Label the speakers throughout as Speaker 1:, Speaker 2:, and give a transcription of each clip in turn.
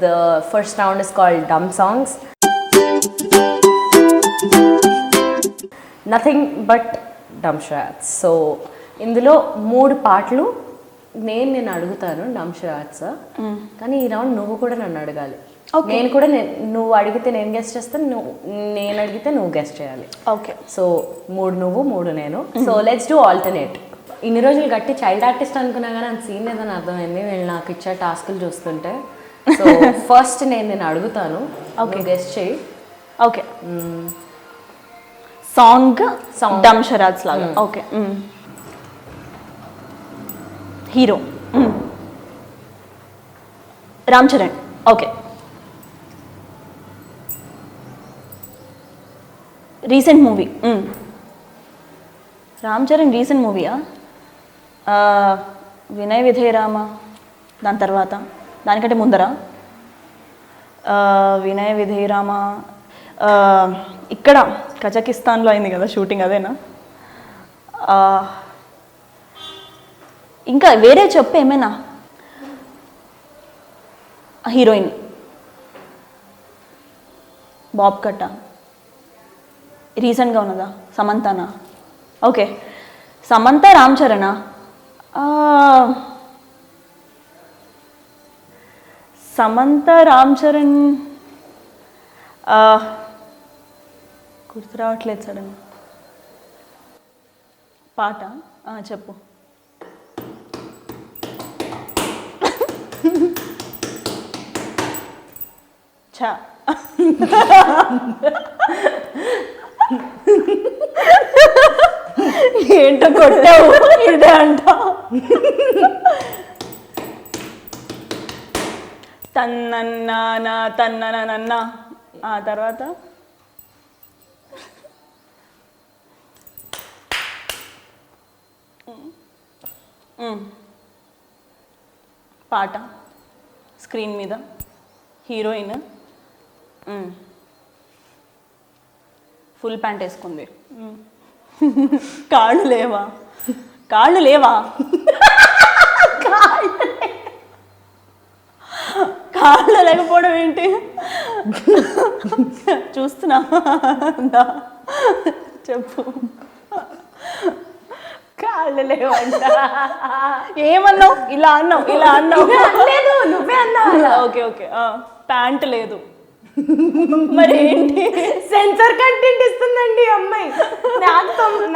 Speaker 1: The first round is called Dumb Songs. Nothing but dumb charades. So ఇందులో 3 పాటలు నేను అడుగుతాను డమ్ షరాట్స్. కానీ ఈ రౌండ్ నువ్వు కూడా నన్ను అడగాలి. నేను కూడా నువ్వు అడిగితే నేను గెస్ట్ చేస్తాను, నేను అడిగితే నువ్వు గెస్ట్ చేయాలి.
Speaker 2: ఓకే.
Speaker 1: సో 3 నువ్వు 3 నేను. So let's do alternate. ఇన్ని రోజులు గట్టి చైల్డ్ ఆర్టిస్ట్ అనుకున్నా కానీ అంత సీన్ లేదని అర్థమైంది వీళ్ళు నాకు ఇచ్చే టాస్కులు చూస్తుంటే. సో ఫస్ట్ నేను అడుగుతాను, ఓకే గెస్ట్ చేయి.
Speaker 2: ఓకే. సాంగ్ డమ్ షరాట్స్ లాగా. Okay. Hero Ram Charan. Okay. Recent movie. Ram Charan recent మూవీయా? వినయ్ విధేయ రామ, దాని తర్వాత దానికంటే ముందరా వినయ్ విధేయ రామ, ఇక్కడ కజకిస్తాన్లో అయింది కదా షూటింగ్, అదేనా? ఇంకా వేరే చెప్పు ఏమైనా. హీరోయిన్ బాబ్ కట్ట, రీసెంట్గా ఉన్నదా? సమంతనా? ఓకే. సమంత రామ్ చరణా? సమంత రామ్ చరణ్ గుర్తు రావట్లేదు సడన్. పాట చెప్పు. చా ఏంటో కొట్టావు, ఇదే అంట. తన్నన్నా తన్ననన్నా, ఆ తర్వాత పాట, స్క్రీన్ మీద హీరోయిన్ ఫుల్ ప్యాంట్ వేసుకుంది. కాళ్ళు లేవా? కాళ్ళు లేవా? కాళ్ళు లేకపోవడం ఏంటి? చూస్తున్నా, చెప్పు.
Speaker 1: కాళ్ళు లేవంట.
Speaker 2: ఏమన్నావు? ఇలా అన్నావు, ఇలా అన్నావు.
Speaker 1: నువ్వే అన్నావు.
Speaker 2: Okay okay. ప్యాంట్ లేదు మరి ఏంటి?
Speaker 1: సెన్సర్ కంటెంట్ ఇస్తుందండి అమ్మాయి.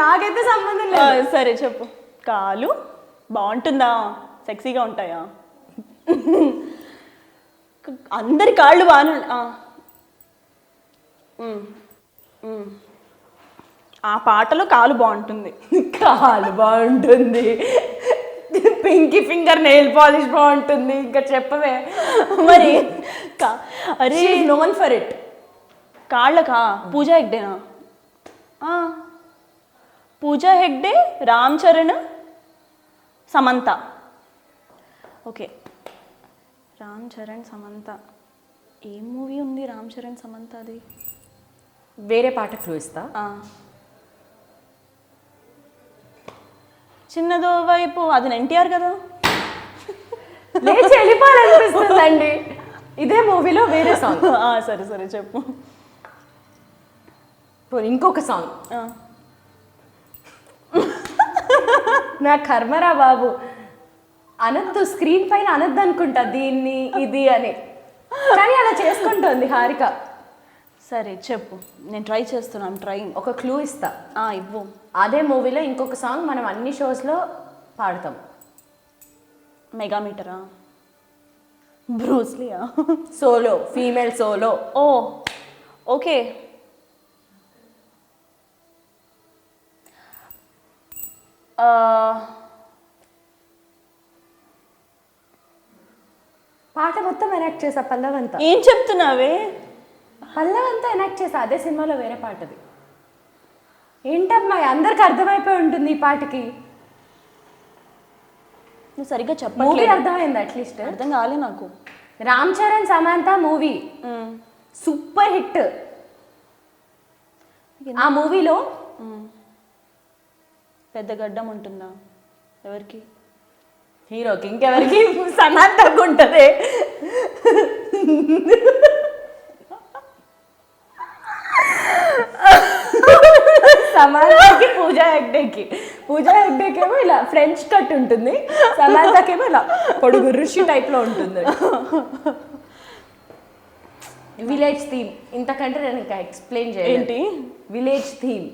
Speaker 1: నాకైతే సంబంధం లేదు.
Speaker 2: సరే చెప్పు. కాలు బాగుంటుందా? సెక్సీగా ఉంటాయా? అందరి కాళ్ళు బాగా. ఆ పాటలో కాలు బాగుంటుంది.
Speaker 1: కాలు బాగుంటుంది, పింకీ ఫింగర్ నెయిల్ పాలిష్ బాగుంటుంది, ఇంకా చెప్పవే
Speaker 2: మరి. అరే
Speaker 1: నోన్ ఫర్ ఇట్.
Speaker 2: కాళ్ళకా? పూజా హెగ్డేనా? పూజా హెగ్డే, రామ్ చరణ్, సమంత. ఓకే. రామ్ చరణ్ సమంత. ఏం మూవీ ఉంది రామ్ చరణ్ సమంత? అది
Speaker 1: వేరే పాట క్లూ ఇస్తా.
Speaker 2: చిన్నదో వైపు, అది ఎన్టీఆర్ కదా?
Speaker 1: లేచి వెళ్ళిపోవాలనిపిస్తుందండి. ఇదే మూవీలో వేరే సాంగ్.
Speaker 2: సరే సరే చెప్పు.
Speaker 1: ఇంకొక సాంగ్. నా కర్మరా బాబు, అనద్దు, స్క్రీన్ పైన అనద్దు అనుకుంటా దీన్ని ఇది అని, కానీ అలా చేసుకుంటుంది హారిక.
Speaker 2: సరే చెప్పు, నేను ట్రై చేస్తున్నాను. ట్రైయింగ్.
Speaker 1: ఒక క్లూ ఇస్తా.
Speaker 2: ఇవ్వు.
Speaker 1: అదే మూవీలో ఇంకొక సాంగ్ మనం అన్ని షోస్లో పాడతాం.
Speaker 2: మెగామీటరా? బ్రూస్లియా?
Speaker 1: Solo, female solo.
Speaker 2: ఓ ఓకే.
Speaker 1: పాట మొత్తం ఎనాక్ట్ చేసా, పల్లవంతా.
Speaker 2: ఏం చెప్తున్నావే?
Speaker 1: పల్లవంతా ఎనాక్ట్ చేసా, అదే సినిమాలో వేరే పాటది. ఏంటమ్మాయి, అందరికి అర్థమైపోయి ఉంటుంది ఈ పాటకి.
Speaker 2: నువ్వు సరిగ్గా
Speaker 1: మూవీ
Speaker 2: చెప్పట్లేదు.
Speaker 1: అర్థమైంది అట్లీస్ట్?
Speaker 2: అర్థం కాలే నాకు.
Speaker 1: Ram Charan Samantha movie super hit. ఆ మూవీలో
Speaker 2: పెద్ద గడ్డం ఉంటుందా ఎవరికి?
Speaker 1: హీరోకి. ఇంకెవరికి? సమంతకు ఉంటుంది. సమాంతకి పూజా హెగ్డేకి ఏమో ఇలా ఫ్రెంచ్ కట్ ఉంటుంది, సమాంతకేమో ఇలా పొడుగు ఋషి టైప్ లో ఉంటుంది. విలేజ్ థీమ్, ఇంతకంటే నేను ఇంకా ఎక్స్ప్లెయిన్ చేయాలి.
Speaker 2: ఏంటి
Speaker 1: విలేజ్ థీమ్?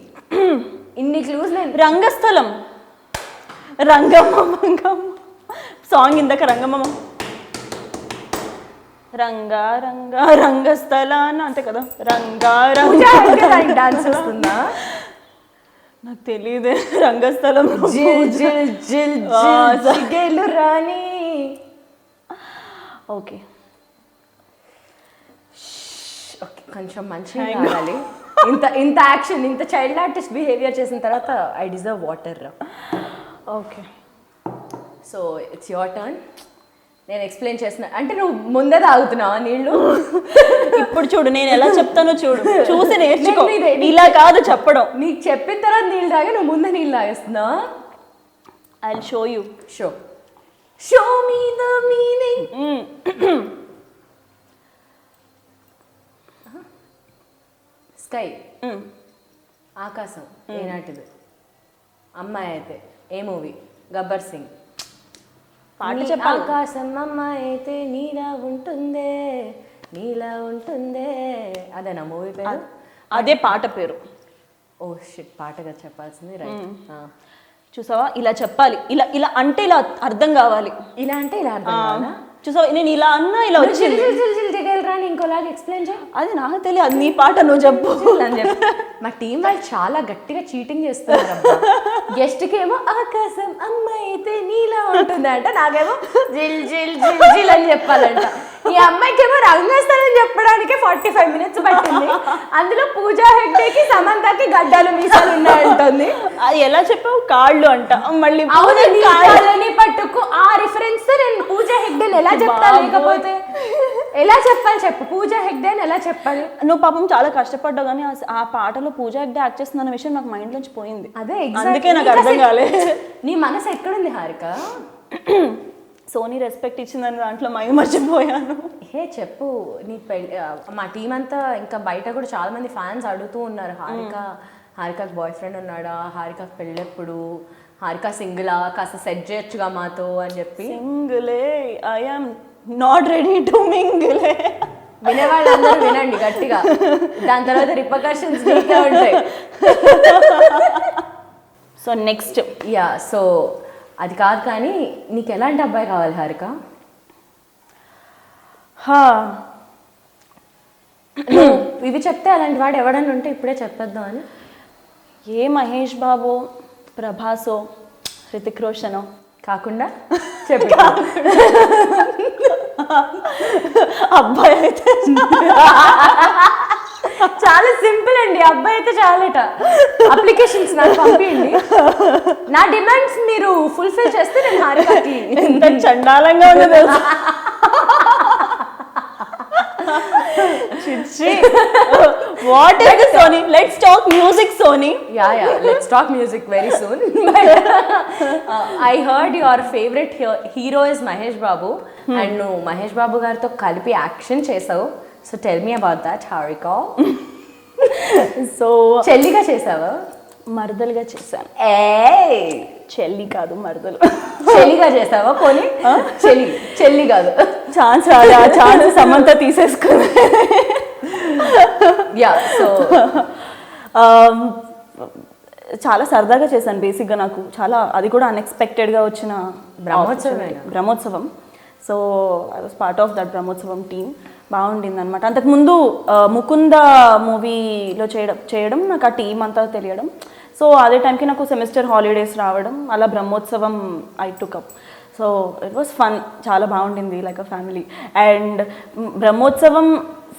Speaker 1: ఇన్ని క్లూస్.
Speaker 2: రంగస్థలం, రంగమ్మ సాంగ్ ఇందాక రంగమ్మ రంగా రంగా రంగస్థలాన అంతే కదా. రంగా రంగా
Speaker 1: డాన్స్ వస్తుందా
Speaker 2: నాకు తెలియదే. రంగస్థలం
Speaker 1: రాణి. ఓకే ఓకే, కొంచెం మంచిగా కావాలి. ఇంత యాక్షన్, ఇంత చైల్డ్ ఆర్టిస్ట్ బిహేవియర్ చేసిన తర్వాత I deserve water.
Speaker 2: Okay,
Speaker 1: so it's your turn. నేను ఎక్స్ప్లెయిన్ చేసిన అంటే నువ్వు ముందే తాగుతున్నావా నీళ్ళు?
Speaker 2: ఇప్పుడు చూడు నేను ఎలా చెప్తానో చూసి నేర్చుకో. ఇలా కాదు చెప్పడం.
Speaker 1: నీకు చెప్పిన తర్వాత నీళ్ళు తాగి నువ్వు ముందే నీళ్ళు తాగేస్తున్నావా?
Speaker 2: I will show you.
Speaker 1: Show me the meaning. Sky, ఆకాశం ఏనాటిది? అమ్మాయి అయితే ఏ మూవీ? గబ్బర్ సింగ్.
Speaker 2: పాట చెప్పాలి.
Speaker 1: ఆకాశం అమ్మాయి అయితే నీలా ఉంటుందే, నీలా ఉంటుందే, అదేనా మూవీ పేరు?
Speaker 2: అదే పాట పేరు.
Speaker 1: ఓ షిట్, పాటగా చెప్పాల్సింది. రైట్,
Speaker 2: చూసావా ఇలా చెప్పాలి. ఇలా ఇలా అంటే ఇలా అర్థం కావాలి.
Speaker 1: ఇలా అంటే ఇలా అర్థం కావాలా?
Speaker 2: చూసావా నేను ఇలా అన్నా ఇలా వచ్చింది.
Speaker 1: రాని ఇంకోలాగా ఎక్స్ప్లెయిన్ చేయి.
Speaker 2: అది నాకు తెలియదు, అది నీ పాట, నువ్వు చెప్పు
Speaker 1: అని చెప్పి. మా టీం వాళ్ళు చాలా గట్టిగా చీటింగ్ చేస్తున్నారు. గెస్ట్కి ఏమో ఆకాశం అమ్మాయి అయితే నీలా ఉంటుంది అంట, నాకేమో జిల్ జిల్ జిల్ జిల్ అని చెప్పాలంట. ఈ అమ్మాయికి ఏమో రంగస్థలం చెప్పడానికి 45 minutes పట్టింది. అందులో పూజా హెగ్డేకి సమంతకి గడ్డలు మీసాలు ఉన్నాయంటుంది.
Speaker 2: అది ఎలా చెప్పావు? కాళ్ళు అంట. మళ్ళీ
Speaker 1: కాళ్ళని పట్టుకు ఆ రిఫరెన్స్ తో నేను పూజా హెగ్డేని ఎలా చెప్తా? లేకపోతే ఎలా చెప్పాలి చెప్పు? పూజా హెగ్డేని ఎలా చెప్పాలి?
Speaker 2: నువ్వు పాపం చాలా కష్టపడ్డావు, కానీ ఆ పాటలో పూజా హెగ్డే యాక్ట్ చేస్తున్న విషయం నాకు మైండ్ నుంచి పోయింది.
Speaker 1: అదే,
Speaker 2: అందుకే నాకు అర్థం కాలేదు.
Speaker 1: నీ మనసు ఎక్కడుంది హారిక?
Speaker 2: సోనీ రెస్పెక్ట్ ఇచ్చిందని దాంట్లో మై మర్చిపోయాను.
Speaker 1: హే చెప్పు, నీ పెళ్ళి మా టీం అంతా ఇంకా బయట కూడా చాలా మంది ఫ్యాన్స్ అడుగుతూ ఉన్నారు, హారికకి బాయ్ ఫ్రెండ్ ఉన్నాడా, హారికకి పెళ్ళెప్పుడు, హారిక సింగిలా, కాస్త సెట్ చేయొచ్చుగా మాతో అని చెప్పి.
Speaker 2: సింగిలే, I am not ready to మింగిలే.
Speaker 1: వినేవాళ్ళందరూ వినండి గట్టిగా, దాని తర్వాత రిపర్కషన్స్ నీకే ఉంటాయి.
Speaker 2: సో నెక్స్ట్,
Speaker 1: యా, సో అది కాదు కానీ నీకు ఎలాంటి అబ్బాయి కావాలి హారిక? ఇవి చెప్తే అలాంటి వాడు ఎవడన్నా ఉంటే ఇప్పుడే చెప్పేద్దాం అని.
Speaker 2: ఏ మహేష్ బాబు, ప్రభాసో, హృతిక్ రోషనో
Speaker 1: కాకుండా చెప్పు.
Speaker 2: అబ్బాయి అయితే
Speaker 1: చాలా సింపుల్ అండి, అబ్బాయి అయితే చాలట. అప్లికేషన్స్ నాకు పంపించండి, నా డిమాండ్స్ మీరు ఫుల్ఫిల్ చేస్తే నేను హారికకి.
Speaker 2: ఎంత చండాలంగా ఉంది తెలుసా? What is this, Sony? Let's talk music, Sony.
Speaker 1: Yeah, let's talk music very soon. I heard your favorite hero is Mahesh Babu, and no, Mahesh Babu గారితో కలిపి యాక్షన్ చేసావు. So tell me about that, Harika.
Speaker 2: So
Speaker 1: చెల్లిగా చేసావా?
Speaker 2: మరదలుగా చేశాను. చెల్లి కాదు, మరదలు.
Speaker 1: చెల్లిగా చేసావా? పోనీ చెల్లి కాదు.
Speaker 2: ఛాన్స్ ఆ ఛాన్స్ సమంత తీసేసుకుంది.
Speaker 1: యా, సో
Speaker 2: చాలా సరదాగా చేశాను. బేసిక్గా నాకు చాలా, అది కూడా అన్ఎక్స్పెక్టెడ్గా వచ్చిన Brahmotsavam. So I was part of that Brahmotsavam team. బాగుండింది అనమాట. అంతకుముందు ముకుంద మూవీలో చేయడం నాకు ఆ టీం అంతా తెలియడం. సో అదే టైంకి నాకు సెమిస్టర్ హాలిడేస్ రావడం, అలా Brahmotsavam I took up. So it was fun, చాలా బాగుండింది, like a family. And Brahmotsavam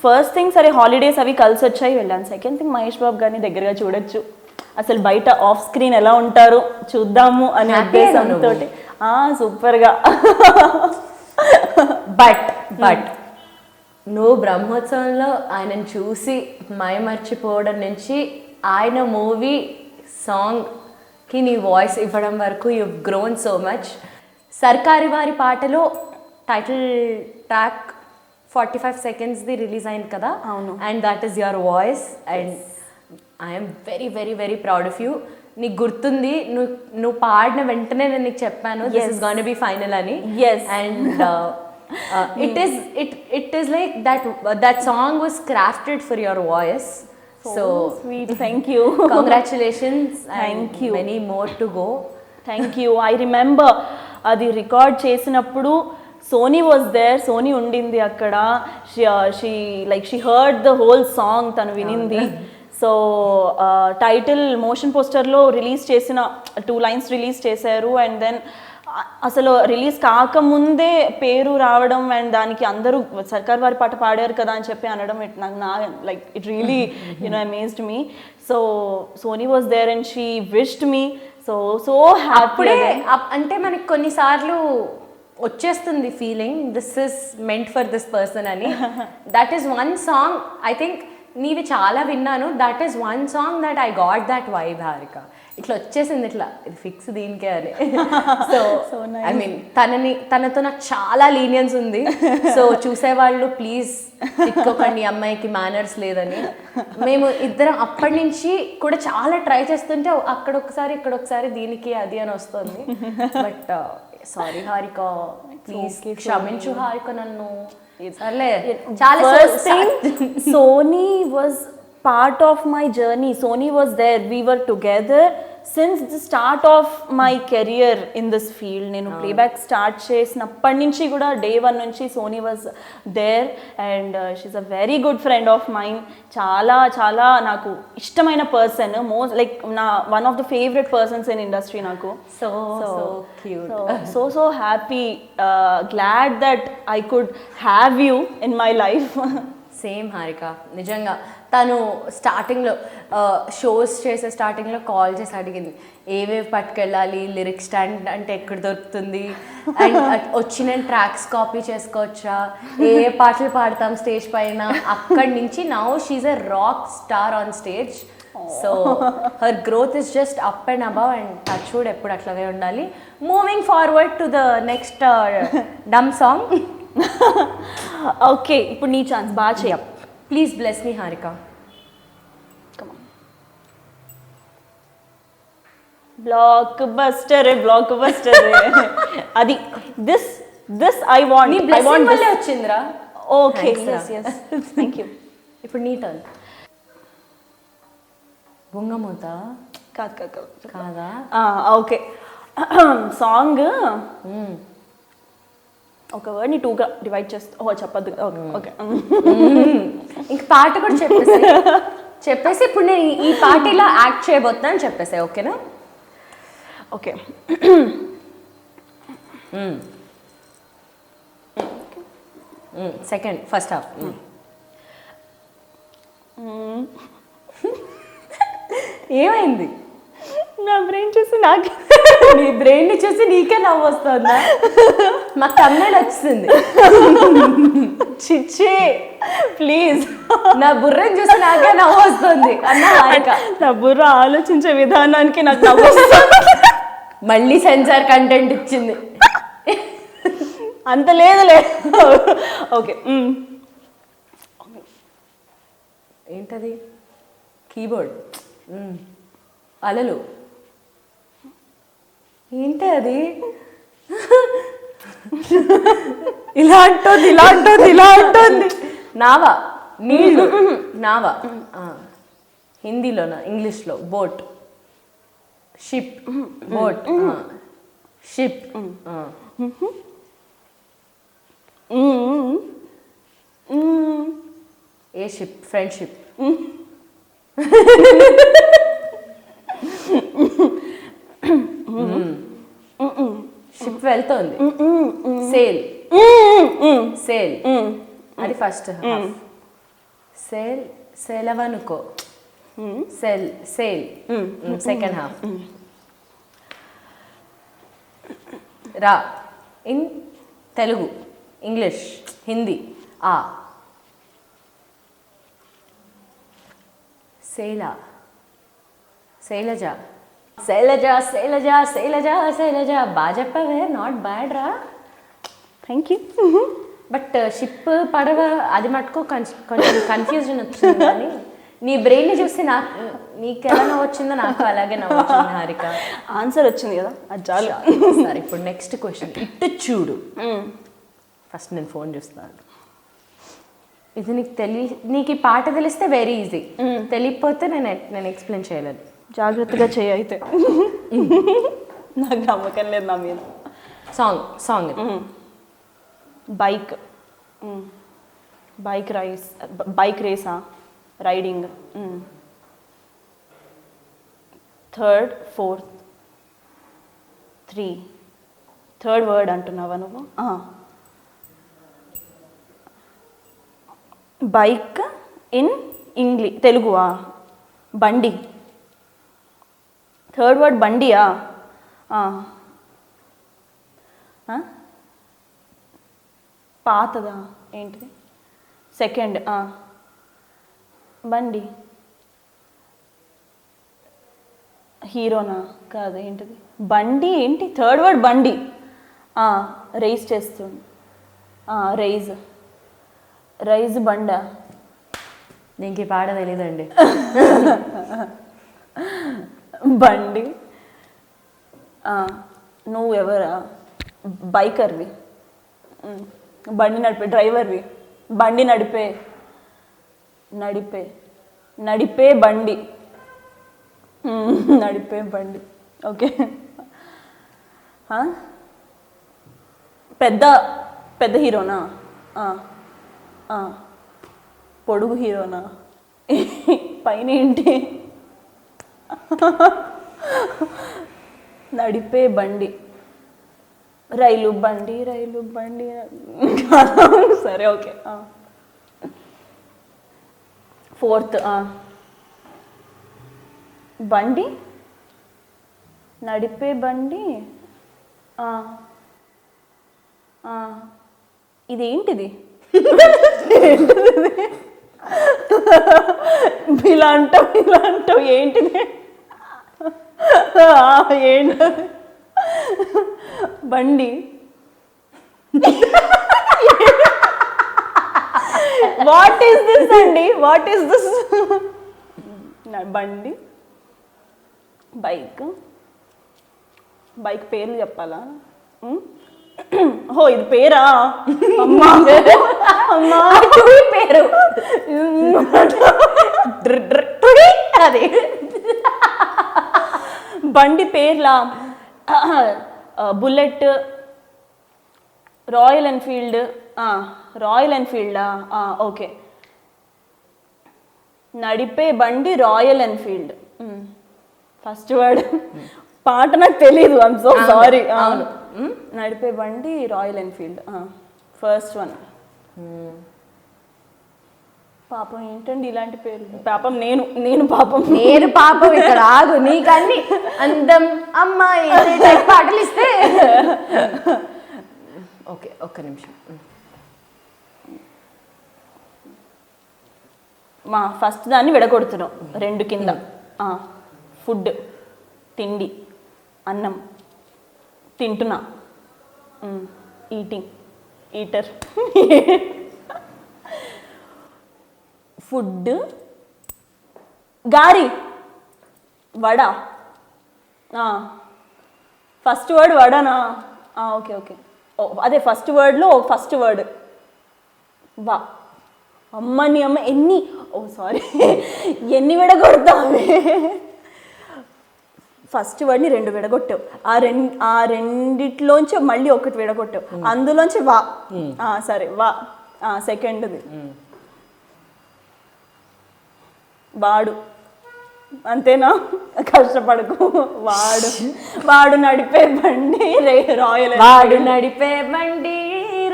Speaker 2: first thing, సరే హాలిడేస్ అవి కలిసి వచ్చాయి, వెళ్ళాను. సెకండ్ థింగ్, మహేష్ బాబు గారిని దగ్గరగా చూడొచ్చు, అసలు బయట ఆఫ్ స్క్రీన్ ఎలా ఉంటారు చూద్దాము అనే ఉద్దేశంతో సూపర్గా.
Speaker 1: బట్ నువ్వు బ్రహ్మోత్సవంలో ఆయనను చూసి మైమర్చిపోవడం నుంచి ఆయన మూవీ సాంగ్కి నీ వాయిస్ ఇవ్వడం వరకు యు గ్రోన్ సో మచ్. సర్కారి వారి పాటలో టైటిల్ ట్రాక్ 45 సెకండ్స్ది రిలీజ్ అయింది కదా,
Speaker 2: అవును.
Speaker 1: And that is your voice and I'm very very very proud of you. నీకు గుర్తుంది, నువ్వు పాడిన వెంటనే నేను నీకు చెప్పాను this is gonna B final అని.
Speaker 2: Yes.
Speaker 1: And it is like that song was crafted for your voice. So
Speaker 2: sweet, thank you.
Speaker 1: congratulations.
Speaker 2: Thank
Speaker 1: and
Speaker 2: you.
Speaker 1: many more to go.
Speaker 2: Thank you. I remember అది record చేసినప్పుడు Sony was there, Sony ఉండింది అక్కడ. She heard the whole song, తను వినింది. So title motion పోస్టర్లో release చేసిన 2 lines release చేశారు. And then అసలు release కాకముందే పేరు రావడం అండ్ దానికి అందరూ సర్కార్ వారి పాట పాడారు కదా అని చెప్పి అనడం, like it really amazed me. So Sony was there and she wished me. So happy.
Speaker 1: అంటే మనకి కొన్నిసార్లు వచ్చేస్తుంది feeling this is meant for this person అని. That is one song I think నీవి చాలా విన్నాను. That is one song that I got that vibe Harika. ఇట్లా వచ్చేసింది, ఇట్లా ఇది ఫిక్స్ దీనికే అని. సో ఐ మీన్ తనతో నాకు చాలా లీనియన్స్ ఉంది. సో చూసేవాళ్ళు ప్లీజ్ తిట్టుకోకండి, అమ్మాయికి మేనర్స్ లేదని. మేము ఇద్దరం అప్పటి నుంచి కూడా చాలా ట్రై చేస్తుంటే అక్కడొకసారి ఇక్కడొకసారి దీనికి అది అని వస్తుంది. బట్ సారీ హారిక, ప్లీజ్ క్షమించు హారిక నన్ను. సర్లే, చాలా
Speaker 2: first thing, Soni was part of my journey. Sony was there, we were together since the start of my career in this field. నేను ప్లేబ్యాక్ స్టార్ట్ చేసినప్పటి నుంచి కూడా డే 1 నుంచి Sony was there and she is a very good friend of mine. చాలా చాలా నాకు ఇష్టమైన person, most like నా one of the favourite persons in industry నాకు. So happy, glad that I could have you in my life.
Speaker 1: Same Harika, నిజంగా తను స్టార్టింగ్లో shows చేసే స్టార్టింగ్లో కాల్ చేసి అడిగింది ఏవేవి పట్టుకెళ్ళాలి, లిరిక్ స్టాండ్ అంటే ఎక్కడ దొరుకుతుంది, అండ్ వచ్చిన ట్రాక్స్ కాపీ చేసుకోవచ్చా, ఏ పాటలు పాడతాం స్టేజ్ పైన. అక్కడి నుంచి now she's a rock star on stage. So her growth is just up and above and touch wood ఎప్పుడు అట్లాగే ఉండాలి. Moving forward to the next డమ్ సాంగ్.
Speaker 2: ఓకే, ఇప్పుడు నీ ఛాన్స్, బాగా చేయ.
Speaker 1: Please bless me Harika.
Speaker 2: Blockbuster అది this I want.
Speaker 1: నీ బ్లెస్సింగ్ వల్లే వచ్చిందిరా.
Speaker 2: Okay, thank you.
Speaker 1: ఇప్పుడు నీ టర్న్. బొంగమూత కాదా?
Speaker 2: ఓకే, సాంగ్ ఒక వర్డ్ని 2గా డివైడ్ చేస్తా. చెప్పద్దు. ఓకే,
Speaker 1: ఇంక పాట కూడా చెప్పేసి ఇప్పుడు నేను ఈ పాట ఇలా యాక్ట్ చేయబోతున్నా అని చెప్పేసి. ఓకేనా?
Speaker 2: ఓకే.
Speaker 1: Second, first half. ఏమైంది?
Speaker 2: నా బ్రెయిన్ చూసి నాకు,
Speaker 1: నీ బ్రెయిన్ చూసి నీకే నవ్వు వస్తుందా? మాకు తమిళ వచ్చింది.
Speaker 2: చిచ్చి ప్లీజ్,
Speaker 1: నా బుర్రని చూసి నాకే నవ్వు వస్తుంది అన్నా.
Speaker 2: నా బుర్ర ఆలోచించే విధానానికి నాకు నవ్వు వస్తుంది.
Speaker 1: మళ్ళీ సెన్సార్ కంటెంట్ ఇచ్చింది.
Speaker 2: అంత లేదులే. ఓకే,
Speaker 1: ఏంటది? కీబోర్డ్, అలలు, ఏంటి అది? ఇలా అంటుంది. నావా, నీళ్ళు, నావా. హిందీలోనా ఇంగ్లీష్లో? Boat, ship, boat, ship. ఏ షిప్? ఫ్రెండ్షిప్. షిప్ వెళ్తోంది. సేల్, సేల్ అది ఫస్ట్ హాఫ్. సేల్, సేలవనుకో. Sale, sale second half. రా ఇన్ తెలుగు, ఇంగ్లీష్, హిందీ. ఆ శైలా, శైలజ, శైలజ, శైలజ, శైలజ, శైలజ. బాగా చెప్పావే, నాట్ బ్యాడ్ రా.
Speaker 2: Thank you.
Speaker 1: బట్ షిప్ పడవ అది మటుకు కొంచెం కన్ఫ్యూజన్ వచ్చింది కానీ నీ బ్రెయిన్ చూసి నాకు నీకు ఎలా నవ్వొచ్చిందో నాకు అలాగే నవ్వొచ్చింది హారిక.
Speaker 2: ఆన్సర్ వచ్చింది కదా అది చాలు.
Speaker 1: సరే ఇప్పుడు నెక్స్ట్ క్వశ్చన్ ఇటు చూడు. ఫస్ట్ నేను ఫోన్ చూస్తాను. ఇది నీకు ఈ పాట తెలిస్తే వెరీ ఈజీ, తెలియకపోతే నేను ఎక్స్ప్లెయిన్ చేయలేదు.
Speaker 2: జాగ్రత్తగా చేయి అయితే. నాకు నమ్మకం లేదు నా మీద.
Speaker 1: సాంగ్
Speaker 2: బైక్ రేసా riding. Third fourth 3 third word అంటున్నావా నువ్వు? బైక్ ఇన్ తెలుగువా? బండి. Third word బండియా? పాతదా ఏంటిది? సెకండ్ బండి. హీరోనా? కాదు, ఏంటిది? బండి ఏంటి? థర్డ్ వర్డ్ బండి. రైజ్ చేస్తుంది. రైజ్ బండ.
Speaker 1: దీనికి పాట తెలీదండి.
Speaker 2: బండి. నువ్వు ఎవరా? బైకర్వి. బండి నడిపే డ్రైవర్వి. బండి నడిపే బండి. నడిపే బండి. ఓకే. పెద్ద హీరోనా? పొడుగు హీరోనా? పైన ఏంటి? నడిపే బండి. రైలు బండి. సరే ఓకే. ఫోర్త్ బండి. నడిపే బండి. ఇదేంటిది? ఇలా అంటావు ఏంటిది? ఏంటది? బండి. వాట్ ఈస్ దిస్ అండి? What is this? బండి, బైక్ పేర్లు చెప్పాలా? ఓ ఇది పేరా? అమ్మా
Speaker 1: పేరు
Speaker 2: అది బండి పేర్లా? బుల్లెట్, రాయల్ ఎన్ఫీల్డా? ఓకే. నడిపే బండి రాయల్ ఎన్ఫీల్డ్. ఫస్ట్ వర్డ్ పాట నాకు తెలీదు, ఐమ్ సో సారీ. నడిపే బండి రాయల్ ఎన్ఫీల్డ్. First one. పాపం ఏంటండి ఇలాంటి పేర్లు? పాపం నేను
Speaker 1: పాపం ఇక్కడ ఆగు. నీకన్నీ అందం అమ్మాయి పాటలు ఇస్తే ఓకే. ఒక్క నిమిషం.
Speaker 2: మా ఫస్ట్ దాన్ని విడగొడుతున్నాం 2 కింద. ఫుడ్, తిండి, అన్నం, తింటున్నా, ఈటర్. ఫుడ్, గారి, వడ. ఫస్ట్ వర్డ్ వడనా? ఓకే. అదే ఫస్ట్ వర్డ్లో ఫస్ట్ వర్డ్ వా. అమ్మని అమ్మ ఎన్ని విడగొడతావే? ఫస్ట్ వర్డ్ని 2 విడగొట్టావు. ఆ రెండిట్లోంచి మళ్ళీ ఒకటి విడగొట్టావు. అందులోంచి వా. సరే వా. సెకండ్ది వాడు. అంతేనా? కష్టపడకు. వాడు నడిపే బండి రాయల్.
Speaker 1: వాడు నడిపే బండి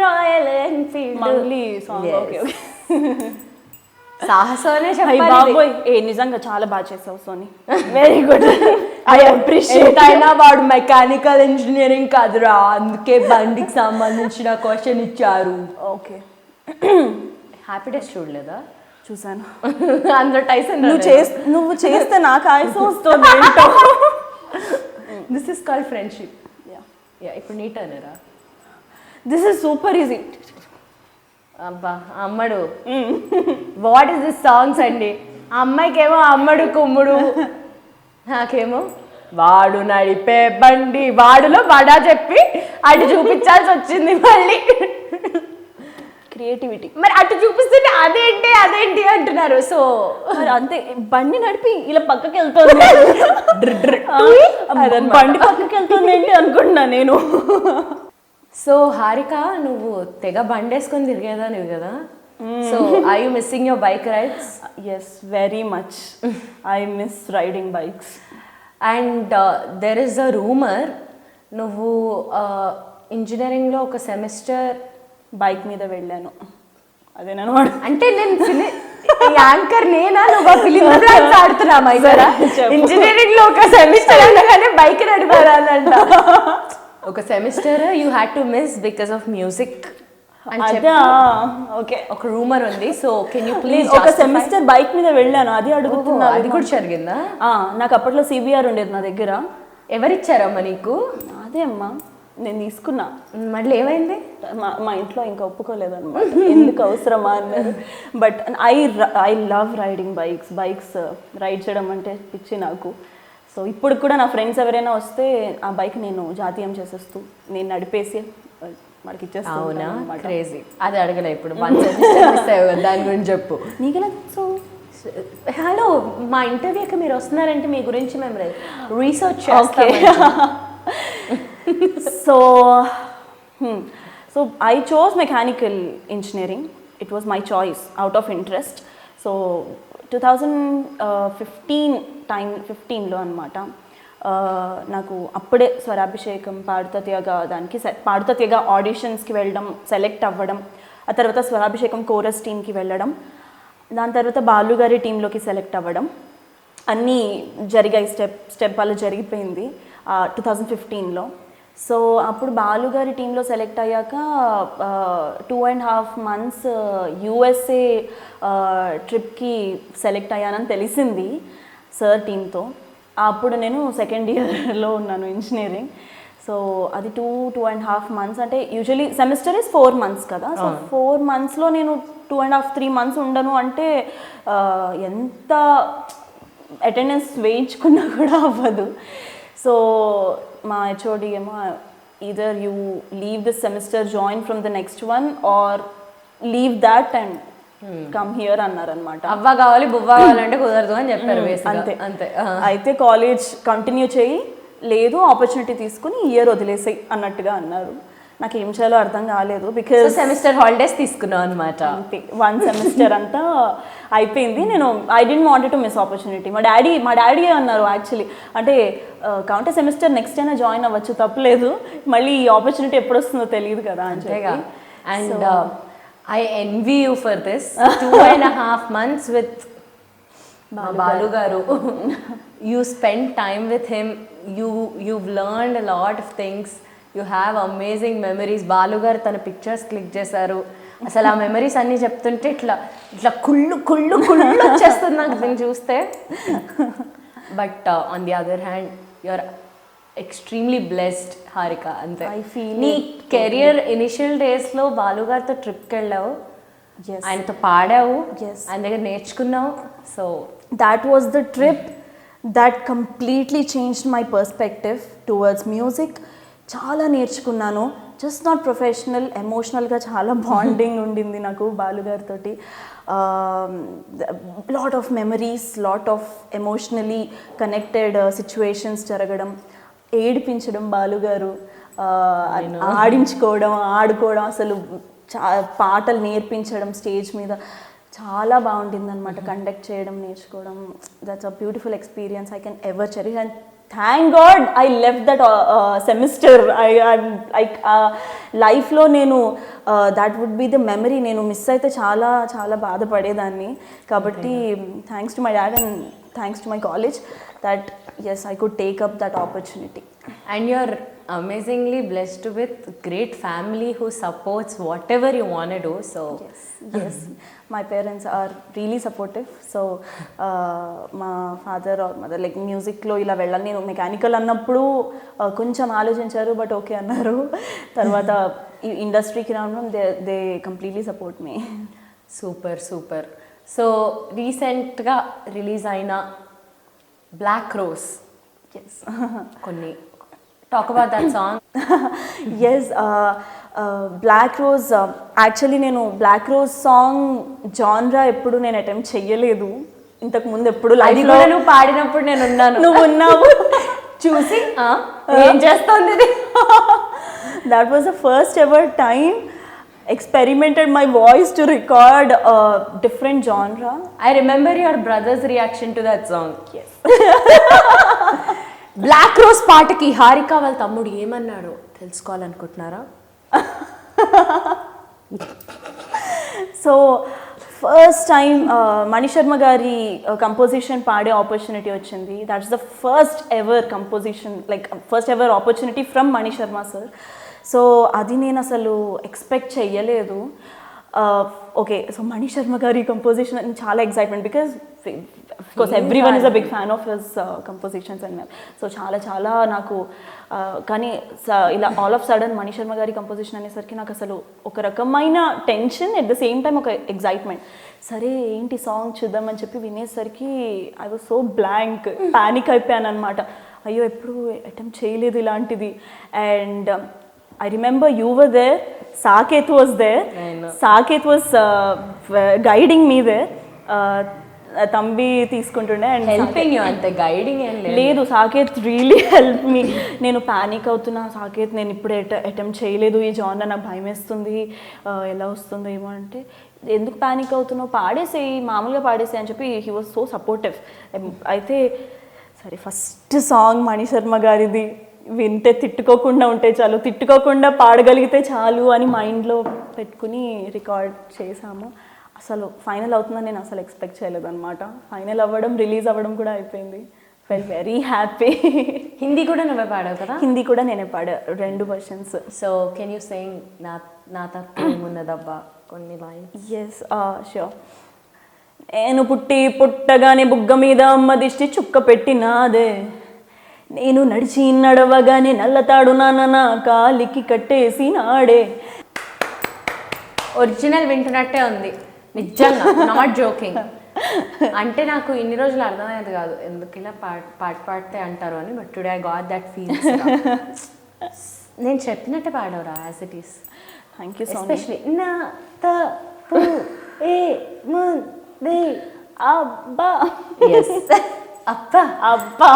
Speaker 1: రాయల్ ఎన్ఫీల్డ్.
Speaker 2: మళ్ళీ సాంగ్. ఓకే.
Speaker 1: సాహసోనే
Speaker 2: బాబోయ్. నిజంగా చాలా బాగా చేసావు Soni. Very good. I appreciate.
Speaker 1: అయినా వాడు మెకానికల్ ఇంజనీరింగ్ కాదురా, అందుకే బండికి సంబంధించిన క్వశ్చన్ ఇచ్చారు.
Speaker 2: ఓకే.
Speaker 1: హ్యాపీ డేస్ చూడలేదా?
Speaker 2: చూసాను.
Speaker 1: అందులో టైసన్
Speaker 2: నువ్వు చేస్తే నాకు ఆయాసం వస్తుంది.
Speaker 1: This is called friendship. ఇప్పుడు నీ టర్న్ రా.
Speaker 2: This is super easy.
Speaker 1: అబ్బా అమ్మడు వాట్ ఇస్ దిస్ సాంగ్స్ అండి. ఆ అమ్మాయికేమో అమ్మడు కుమ్ముడు, నాకేమో వాడు నడిపే బండి, వాడులో బడా చెప్పి అటు చూపించాల్సి వచ్చింది మళ్ళీ.
Speaker 2: క్రియేటివిటీ.
Speaker 1: మరి అటు చూపిస్తుంటే అదేంటి అంటున్నారు. సో
Speaker 2: మరి అంతే, బండి నడిపి ఇలా పక్కకి వెళ్తుంది, బండి పక్కకి వెళ్తుంది ఏంటి అనుకుంటున్నా నేను.
Speaker 1: సో హారిక, నువ్వు తెగ బండేసుకొని తిరిగేదానివి కదా. So I you missing your bike rides?
Speaker 2: Yes, very much. I miss riding bikes.
Speaker 1: And there is a rumour, నువ్వు ఇంజనీరింగ్లో ఒక సెమిస్టర్
Speaker 2: బైక్ మీద వెళ్ళాను. అదే నేను
Speaker 1: అంటే నేను యాంకర్ నేనా, నువ్వు ఫిలిం ఆడుతున్నామా ఇక్కడ? ఇంజనీరింగ్ లో ఒక సెమిస్టర్ అనగానే బైక్ నడిపారంట. ఒక semester you had to miss because of music అని చెప్పి
Speaker 2: ఓకే
Speaker 1: ఒక రూమర్ ఉంది. So can you please?
Speaker 2: ఒక సెమిస్టర్ బైక్ మీద వెళ్ళాను, అది అడుగుతున్నా.
Speaker 1: అది కూడా జరిగిందా?
Speaker 2: నాకు అప్పట్లో సిబిఆర్ ఉండేది నా దగ్గర.
Speaker 1: ఎవరిచ్చారమ్మా నీకు?
Speaker 2: అదే అమ్మా, నేను తీసుకున్నా.
Speaker 1: మళ్ళీ ఏమైంది?
Speaker 2: మా ఇంట్లో ఇంకా ఒప్పుకోలేదన్నమాట, ఎందుకు అవసరమా అన్నారు. But I love riding bikes ride చేయడం అంటే పిచ్చి నాకు. సో ఇప్పుడు కూడా నా ఫ్రెండ్స్ ఎవరైనా వస్తే ఆ బైక్ నేను జాతీయం చేసేస్తూ నేను నడిపేసి మనకి ఇచ్చేస్తాను.
Speaker 1: అవునా, క్రేజీ. అది అడగలే ఇప్పుడు. దాని గురించి చెప్పు.
Speaker 2: నీకెలా? సో
Speaker 1: హలో, మా ఇంటర్వ్యూకి మీరు వస్తున్నారంటే మీ గురించి మేము రీసెర్చ్ చేస్తాం.
Speaker 2: So I chose mechanical engineering. It was my choice out of interest. So 2015లో అనమాట, నాకు అప్పుడే స్వరాభిషేకం, పాడుతా తీయగా ఆడిషన్స్కి వెళ్ళడం, సెలెక్ట్ అవ్వడం, ఆ తర్వాత స్వరాభిషేకం కోరస్ టీమ్కి వెళ్ళడం, దాని తర్వాత బాలుగారి టీంలోకి సెలెక్ట్ అవ్వడం, అన్నీ జరిగాయి. స్టెప్ అలా జరిగిపోయింది 2015లో. సో అప్పుడు బాలుగారి టీంలో సెలెక్ట్ అయ్యాక 2.5 months యూఎస్ఏ ట్రిప్కి సెలెక్ట్ అయ్యానని తెలిసింది సార్ టీంతో. అప్పుడు నేను సెకండ్ ఇయర్లో ఉన్నాను ఇంజనీరింగ్. సో అది 2.5 months, అంటే యూజువలీ సెమిస్టర్ ఇస్ 4 months కదా. సో 4 monthsలో నేను 2.5-3 months ఉండను అంటే ఎంత అటెండెన్స్ వేయించుకున్నా కూడా అవ్వదు. సో మా హెచ్ఓడి ఏమో, either you leave this semester, join from the next one, or leave that and come here అన్నారనమాట.
Speaker 1: అవ్వ కావాలి బువ్వ కావాలంటే కుదరదు అని చెప్పారు. అంతే.
Speaker 2: అయితే కాలేజ్ కంటిన్యూ చేయి, లేదు ఆపర్చునిటీ తీసుకుని ఇయర్ వదిలేసాయి అన్నట్టుగా అన్నారు. నాకు ఏం చేయాలో అర్థం కాలేదు. బికాజ్
Speaker 1: సెమిస్టర్ హాలిడేస్ తీసుకున్నావు అనమాట.
Speaker 2: అంతే, 1 semester అంతా అయిపోయింది. నేను I don't wanted to miss opportunity. మా డాడీ అన్నారు యాక్చువల్లీ, అంటే కౌంటర్ సెమిస్టర్ నెక్స్ట్ అయినా జాయిన్ అవ్వచ్చు, తప్పలేదు, మళ్ళీ ఈ ఆపర్చునిటీ ఎప్పుడు వస్తుందో తెలియదు కదా అని చెప్పి.
Speaker 1: And I envy you for this 2.5 months with Balu garu. You spend time with him, you've learned a lot of things. You have amazing memories. Balu garu తన పిక్చర్స్ క్లిక్ చేశారు. అసలు ఆ మెమరీస్ అన్నీ చెప్తుంటే ఇట్లా కుళ్ళు వచ్చేస్తుంది నాకు దీన్ని చూస్తే. But on the other hand you're extremely blessed Harika. అంతే. నీ కెరియర్ ఇనిషియల్ డేస్లో బాలు గారితో ట్రిప్కి వెళ్ళావు, ఆయనతో పాడావు, ఆయన దగ్గర నేర్చుకున్నావు. So
Speaker 2: that was the trip that completely changed my perspective towards music. చాలా నేర్చుకున్నాను. జస్ట్ నాట్ ప్రొఫెషనల్, ఎమోషనల్గా చాలా బాండింగ్ ఉండింది నాకు బాలుగారితో. Lot of memories, lot of emotionally connected situations జరగడం, ఏడిపించడం బాలుగారు, ఆడించుకోవడం, ఆడుకోవడం, అసలు పాటలు నేర్పించడం స్టేజ్ మీద చాలా బాగుంటుంది అనమాట. కండక్ట్ చేయడం, నేర్చుకోవడం, that's a beautiful experience I can ever cherish. And thank God I left that semester. లైఫ్లో నేను that would be the memory. నేను మిస్ అయితే చాలా చాలా బాధపడేదాన్ని. కాబట్టి thanks to my dad and thanks to my college that yes, I could take up that opportunity.
Speaker 1: And you're amazingly blessed with great family who supports whatever you want to do. So
Speaker 2: Yes, my parents are really supportive. So మా father or mother like మ్యూజిక్లో ఇలా వెళ్ళాలి, నేను mechanical అన్నప్పుడు కొంచెం ఆలోచించారు, but okay అన్నారు. తర్వాత ఈ ఇండస్ట్రీకి రావడం they completely support me.
Speaker 1: Super. So రీసెంట్గా రిలీజ్ అయిన బ్లాక్ రోజ్, కొన్ని talk about that song.
Speaker 2: Yes, Black Rose actually నేను బ్లాక్ రోజ్ సాంగ్ జాన్రా ఎప్పుడు నేను అటెంప్ట్ చెయ్యలేదు ఇంతకు ముందు ఎప్పుడు లైఫ్లో.
Speaker 1: నువ్వు పాడినప్పుడు నేను ఉన్నాను,
Speaker 2: నువ్వు ఉన్నావు
Speaker 1: చూసి ఏం చేస్తుంది ఇది.
Speaker 2: That was the first ever time experimented my voice to record a different genre.
Speaker 1: I remember your brother's reaction to that song.
Speaker 2: Yes.
Speaker 1: Black rose పాటకి హారిక వాళ్ళ తమ్ముడు ఏమన్నాడో తెలుసుకోవాలనుకుంటున్నారా?
Speaker 2: సో ఫస్ట్ టైం మణిశర్మ గారి కంపోజిషన్ పాడే ఆపర్చునిటీ వచ్చింది. That's the first ever composition, like first ever opportunity from Mani Sharma sir. So అది నేను అసలు ఎక్స్పెక్ట్ చెయ్యలేదు. ఓకే, సో మణిశర్మ గారి కంపోజిషన్ చాలా excitement, because course every one is a big fan of his compositions and so చాలా నాకు కానీ ఇలా ఆల్ ఆఫ్ సడన్ మణిశర్మ గారి కంపోజిషన్ అనేసరికి నాకు అసలు ఒక రకమైన tension, at the same time ఒక ఎగ్జైట్మెంట్. సరే ఏంటి సాంగ్ చూద్దామని చెప్పి వినేసరికి I was so blank, panic అయిపోయాను అనమాట. అయ్యో ఎప్పుడు అటెంప్ట్ చేయలేదు ఇలాంటిది. And I remember you were there, Saket was there. Saket was guiding me there. తంబి తీసుకుంటుండే అండ్
Speaker 1: హెల్పింగ్ యూ, అంతే గైడింగ్ ఏం
Speaker 2: లేదు. Saketh really help me. నేను ప్యానిక్ అవుతున్నా, సాకేత్ నేను ఇప్పుడు అటెంప్ట్ చేయలేదు ఈ జానర్, నాకు భయం వేస్తుంది, ఎలా వస్తుందో ఏమో అంటే, ఎందుకు ప్యానిక్ అవుతున్నావు, పాడేసేయి, మామూలుగా పాడేసేయి అని చెప్పి హీ వాజ్ సో సపోర్టివ్. అయితే సరే ఫస్ట్ సాంగ్ మణిశర్మ గారిది, వింటే తిట్టుకోకుండా ఉంటే చాలు, తిట్టుకోకుండా పాడగలిగితే చాలు అని మైండ్లో పెట్టుకుని రికార్డ్ చేశాము. అసలు ఫైనల్ అవుతుందని నేను అసలు ఎక్స్పెక్ట్ చేయలేదు అనమాట. ఫైనల్ అవ్వడం, రిలీజ్ అవ్వడం కూడా అయిపోయింది. ఫెల్ వెరీ హ్యాపీ.
Speaker 1: హిందీ కూడా నువ్వే పాడావు కదా?
Speaker 2: హిందీ కూడా నేనే పాడా, 2 versions.
Speaker 1: So can you sing నా తప్పు ఏమున్నదబ్బా కొన్ని లైన్స్?
Speaker 2: Yes, sure. నేను పుట్టగానే బుగ్గ మీద అమ్మ దిష్టి చుక్క పెట్టినాదే, నేను నడిచి నడవగానే నల్లతాడు నాన్న కాలికి కట్టేసి నాడే.
Speaker 1: ఒరిజినల్ వింటున్నట్టే ఉంది నిజంగా, నాట్ జోకింగ్. అంటే నాకు ఇన్ని రోజులు అర్థమయ్యేది కాదు ఎందుకు ఇలా పాడితే అంటారు అని, but today I got that feels. నేను చెప్పినట్టే పాడవరా as it is.
Speaker 2: Thank you so much.
Speaker 1: Especially నా తప్పు ఏముంది
Speaker 2: అబ్బా.
Speaker 1: ఎస్
Speaker 2: అబ్బా.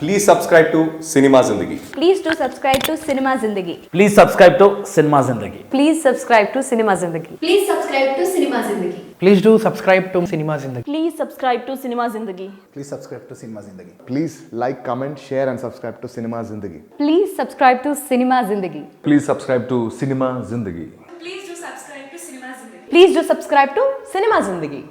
Speaker 3: Please subscribe to Cinema Zindagi.
Speaker 1: Please do subscribe to Cinema Zindagi.
Speaker 4: Please subscribe to Cinema Zindagi.
Speaker 1: Please subscribe to Cinema Zindagi.
Speaker 5: Please subscribe to Cinema Zindagi.
Speaker 4: Please do subscribe to Cinema Zindagi.
Speaker 2: Please subscribe to cinema Zindagi.
Speaker 6: Please subscribe to Cinema Zindagi.
Speaker 3: Please like, comment, share and subscribe to Cinema Zindagi.
Speaker 1: Please subscribe to Cinema Zindagi.
Speaker 7: Please subscribe to Cinema Zindagi.
Speaker 1: Please do subscribe to Cinema Zindagi.